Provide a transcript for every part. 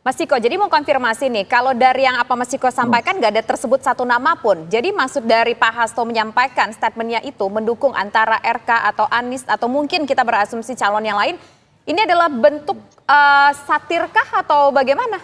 Mas Ciko, jadi mau konfirmasi nih, kalau dari yang apa Mas Ciko sampaikan nggak ada tersebut satu nama pun. Jadi maksud dari Pak Hasto menyampaikan statementnya itu mendukung antara RK atau Anies atau mungkin kita berasumsi calon yang lain, ini adalah bentuk satirkah atau bagaimana?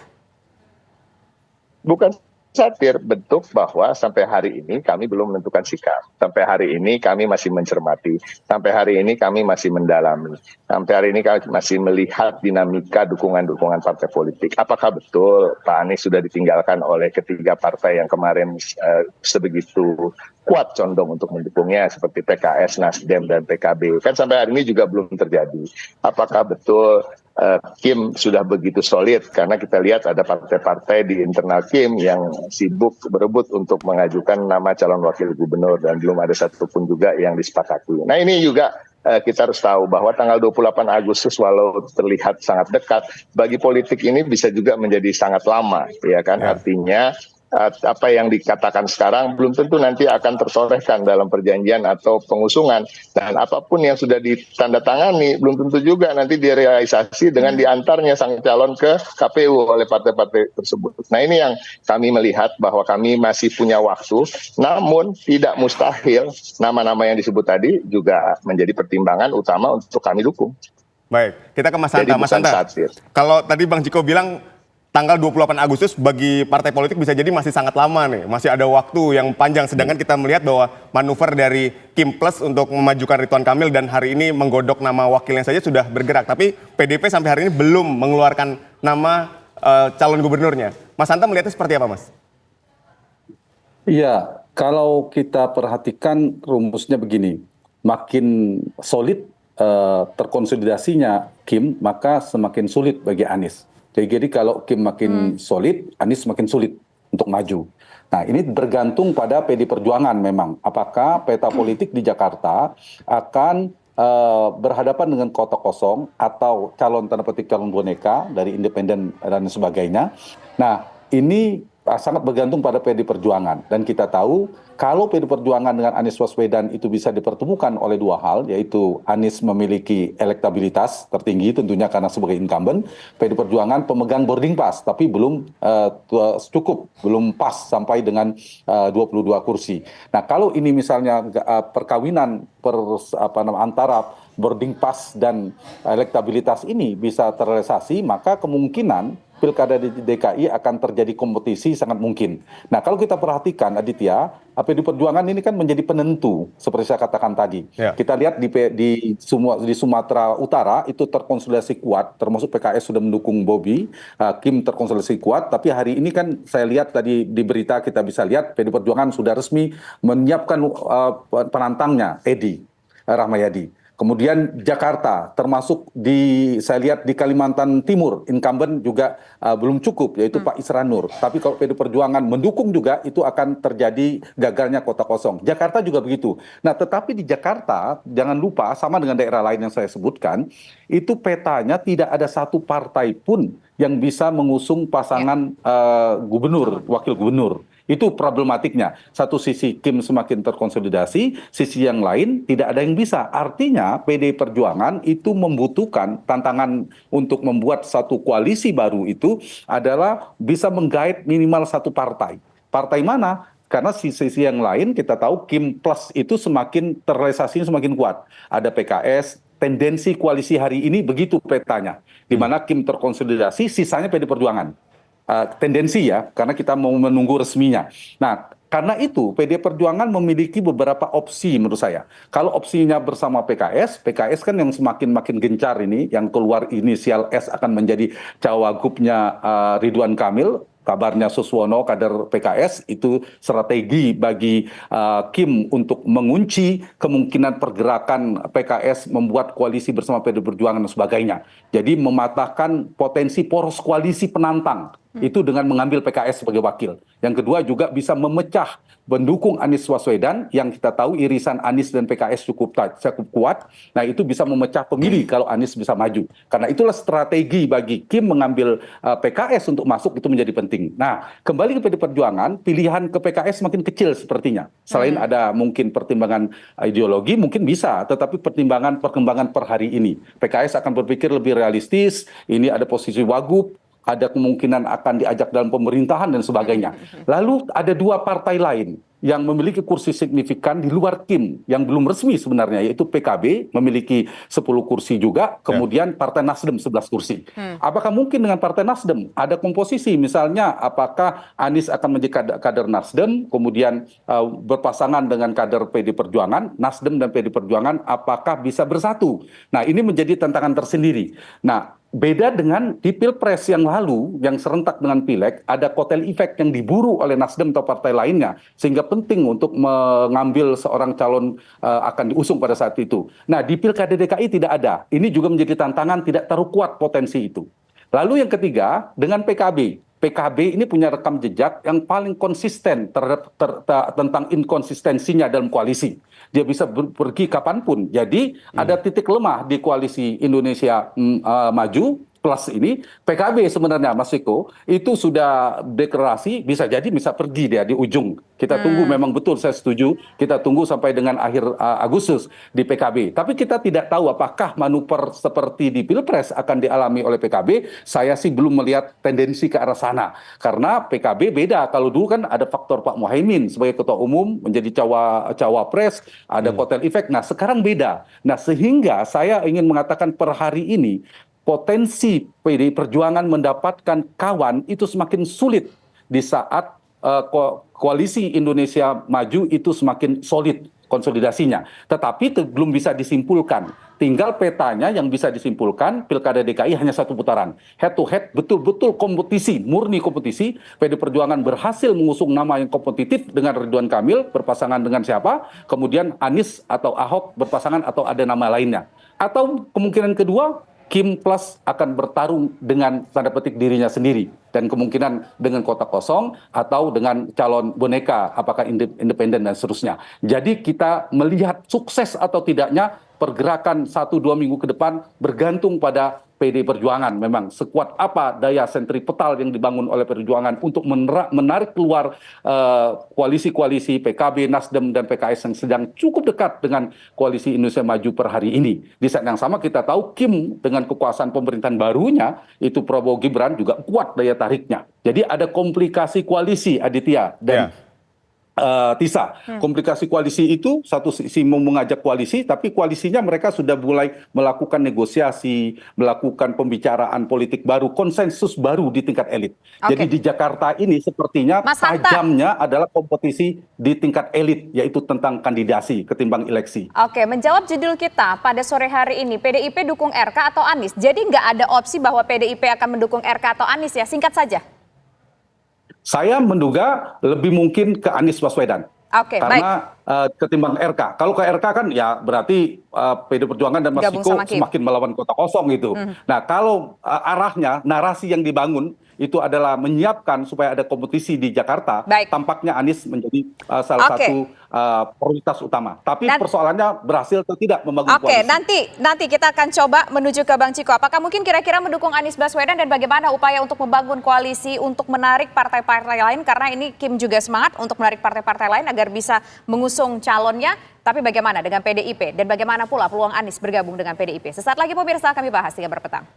Bukan satir, bentuk bahwa sampai hari ini kami belum menentukan sikap. Sampai hari ini kami masih mencermati. Sampai hari ini kami masih mendalami. Sampai hari ini kami masih melihat dinamika dukungan-dukungan partai politik. Apakah betul Pak Anies sudah ditinggalkan oleh ketiga partai yang kemarin sebegitu kuat condong untuk mendukungnya seperti PKS, Nasdem, dan PKB. Kan sampai hari ini juga belum terjadi. Apakah betul Kim sudah begitu solid, karena kita lihat ada partai-partai di internal Kim yang sibuk berebut untuk mengajukan nama calon wakil gubernur dan belum ada satupun juga yang disepakati. Nah ini juga kita harus tahu bahwa tanggal 28 Agustus walau terlihat sangat dekat, bagi politik ini bisa juga menjadi sangat lama, ya kan? Artinya apa yang dikatakan sekarang belum tentu nanti akan tertorehkan dalam perjanjian atau pengusungan, dan apapun yang sudah ditandatangani belum tentu juga nanti direalisasi dengan diantarnya sang calon ke KPU oleh partai-partai tersebut. Nah ini yang kami melihat bahwa kami masih punya waktu, namun tidak mustahil nama-nama yang disebut tadi juga menjadi pertimbangan utama untuk kami dukung. Baik, kita ke Mas Hanta. Mas Hanta, kalau tadi Bang Ciko bilang tanggal 28 Agustus bagi partai politik bisa jadi masih sangat lama nih, masih ada waktu yang panjang. Sedangkan kita melihat bahwa manuver dari Kim Plus untuk memajukan Ridwan Kamil dan hari ini menggodok nama wakilnya saja sudah bergerak. Tapi PDP sampai hari ini belum mengeluarkan nama calon gubernurnya. Mas Hanta melihatnya seperti apa, Mas? Iya, kalau kita perhatikan rumusnya begini, makin solid terkonsolidasinya Kim, maka semakin sulit bagi Anies. Jadi kalau Kim makin solid, Anies makin sulit untuk maju. Nah ini bergantung pada PD Perjuangan memang. Apakah peta politik di Jakarta akan berhadapan dengan kota kosong atau calon tanda petik calon boneka dari independen dan sebagainya. Nah ini sangat bergantung pada PD Perjuangan. Dan kita tahu kalau PD Perjuangan dengan Anies Baswedan itu bisa dipertemukan oleh dua hal, yaitu Anies memiliki elektabilitas tertinggi tentunya karena sebagai incumbent, PD Perjuangan pemegang boarding pass tapi belum cukup, belum pas sampai dengan 22 kursi. Nah kalau ini misalnya perkawinan antara boarding pass dan elektabilitas ini bisa terrealisasi, maka kemungkinan Pilkada di DKI akan terjadi kompetisi sangat mungkin. Nah kalau kita perhatikan Aditya, PD Perjuangan ini kan menjadi penentu seperti saya katakan tadi. Ya. Kita lihat di Sumatera Utara itu terkonsolidasi kuat, termasuk PKS sudah mendukung Bobi, Kim terkonsolidasi kuat. Tapi hari ini kan saya lihat tadi di berita kita bisa lihat PD Perjuangan sudah resmi menyiapkan penantangnya Edi Rahmayadi. Kemudian Jakarta, termasuk saya lihat di Kalimantan Timur, incumbent juga belum cukup, yaitu Pak Isran Nur. Tapi kalau PD Perjuangan mendukung juga, itu akan terjadi gagalnya kota kosong. Jakarta juga begitu. Nah, tetapi di Jakarta, jangan lupa, sama dengan daerah lain yang saya sebutkan, itu petanya tidak ada satu partai pun yang bisa mengusung pasangan gubernur, wakil gubernur. Itu problematiknya. Satu sisi Kim semakin terkonsolidasi, sisi yang lain tidak ada yang bisa. Artinya PD Perjuangan itu membutuhkan tantangan untuk membuat satu koalisi baru itu adalah bisa menggait minimal satu partai. Partai mana? Karena sisi yang lain kita tahu Kim Plus itu semakin terrealisasinya semakin kuat. Ada PKS, tendensi koalisi hari ini begitu petanya. Di mana Kim terkonsolidasi, sisanya PD Perjuangan. Tendensi ya, karena kita mau menunggu resminya. Nah, karena itu PD Perjuangan memiliki beberapa opsi menurut saya. Kalau opsinya bersama PKS, PKS kan yang makin gencar ini, yang keluar inisial S akan menjadi cawagupnya Ridwan Kamil. Kabarnya Suswono, kader PKS, itu strategi bagi Kim untuk mengunci kemungkinan pergerakan PKS membuat koalisi bersama PD Perjuangan dan sebagainya. Jadi mematahkan potensi poros koalisi penantang itu dengan mengambil PKS sebagai wakil. Yang kedua juga bisa memecah pendukung Anies Baswedan yang kita tahu irisan Anies dan PKS cukup kuat. Nah itu bisa memecah pemilih kalau Anies bisa maju. Karena itulah strategi bagi Kim mengambil PKS untuk masuk itu menjadi penting. Nah kembali ke PD Perjuangan, pilihan ke PKS semakin kecil sepertinya. Selain ada mungkin pertimbangan ideologi mungkin bisa, tetapi pertimbangan perkembangan per hari ini. PKS akan berpikir lebih realistis, ini ada posisi wagub, ada kemungkinan akan diajak dalam pemerintahan dan sebagainya. Lalu ada 2 partai lain yang memiliki kursi signifikan di luar Kim yang belum resmi sebenarnya, yaitu PKB memiliki 10 kursi juga, kemudian Partai Nasdem 11 kursi. Apakah mungkin dengan Partai Nasdem ada komposisi, misalnya apakah Anies akan menjadi kader Nasdem, kemudian berpasangan dengan kader PD Perjuangan, Nasdem dan PD Perjuangan apakah bisa bersatu? Nah, ini menjadi tantangan tersendiri. Nah, beda dengan di Pilpres yang lalu, yang serentak dengan Pileg, ada kotel efek yang diburu oleh Nasdem atau partai lainnya, sehingga penting untuk mengambil seorang calon akan diusung pada saat itu. Nah, di Pilkada DKI tidak ada. Ini juga menjadi tantangan, tidak terlalu kuat potensi itu. Lalu yang ketiga, dengan PKB. PKB ini punya rekam jejak yang paling konsisten tentang inkonsistensinya dalam koalisi. Dia bisa pergi kapanpun. Jadi ada titik lemah di koalisi Indonesia Maju plus ini. PKB sebenarnya, Mas Eko, itu sudah deklarasi, bisa jadi bisa pergi dia di ujung. Kita tunggu, memang betul saya setuju, kita tunggu sampai dengan akhir Agustus di PKB. Tapi kita tidak tahu apakah manuver seperti di Pilpres akan dialami oleh PKB. Saya sih belum melihat tendensi ke arah sana. Karena PKB beda, kalau dulu kan ada faktor Pak Muhaimin sebagai ketua umum, menjadi cawapres, ada kotel efek. Nah, sekarang beda. Nah, sehingga saya ingin mengatakan per hari ini, potensi PDI Perjuangan mendapatkan kawan itu semakin sulit di saat koalisi Indonesia Maju itu semakin solid konsolidasinya. Tetapi belum bisa disimpulkan. Tinggal petanya yang bisa disimpulkan, Pilkada DKI hanya 1 putaran. Head to head, betul-betul kompetisi, murni kompetisi. PD Perjuangan berhasil mengusung nama yang kompetitif dengan Ridwan Kamil, berpasangan dengan siapa? Kemudian Anies atau Ahok berpasangan atau ada nama lainnya. Atau kemungkinan kedua, Kim Plus akan bertarung dengan tanda petik dirinya sendiri. Dan kemungkinan dengan kotak kosong atau dengan calon boneka, apakah independen dan seterusnya. Jadi kita melihat sukses atau tidaknya pergerakan 1-2 minggu ke depan bergantung pada PD Perjuangan. Memang sekuat apa daya sentripetal yang dibangun oleh Perjuangan untuk menarik keluar koalisi-koalisi PKB, Nasdem, dan PKS yang sedang cukup dekat dengan koalisi Indonesia Maju per hari ini. Di saat yang sama kita tahu Kim dengan kekuasaan pemerintahan barunya, itu Prabowo Gibran juga kuat daya tariknya. Jadi ada komplikasi koalisi, Aditya dan Tisa. Komplikasi koalisi itu satu sisi mau mengajak koalisi, tapi koalisinya mereka sudah mulai melakukan negosiasi, melakukan pembicaraan politik baru, konsensus baru di tingkat elit. Jadi di Jakarta ini sepertinya tajamnya adalah kompetisi di tingkat elit, yaitu tentang kandidasi ketimbang eleksi. Oke, menjawab judul kita pada sore hari ini, PDIP dukung RK atau Anies? Jadi nggak ada opsi bahwa PDIP akan mendukung RK atau Anies ya? Singkat saja. Saya menduga lebih mungkin ke Anies Baswedan. Oke, karena ketimbang RK. Kalau ke RK kan ya berarti PD Perjuangan dan Mas Ciko semakin melawan kota kosong gitu. Nah, kalau arahnya, narasi yang dibangun itu adalah menyiapkan supaya ada kompetisi di Jakarta, tampaknya Anies menjadi salah satu prioritas utama. Tapi persoalannya berhasil atau tidak membangun koalisi. Nanti kita akan coba menuju ke Bang Ciko. Apakah mungkin kira-kira mendukung Anies Baswedan dan bagaimana upaya untuk membangun koalisi untuk menarik partai-partai lain? Karena ini Kim juga semangat untuk menarik partai-partai lain agar bisa mengusung calonnya. Tapi bagaimana dengan PDIP dan bagaimana pula peluang Anies bergabung dengan PDIP? Sesaat lagi pemirsa kami bahas 3 berpetang.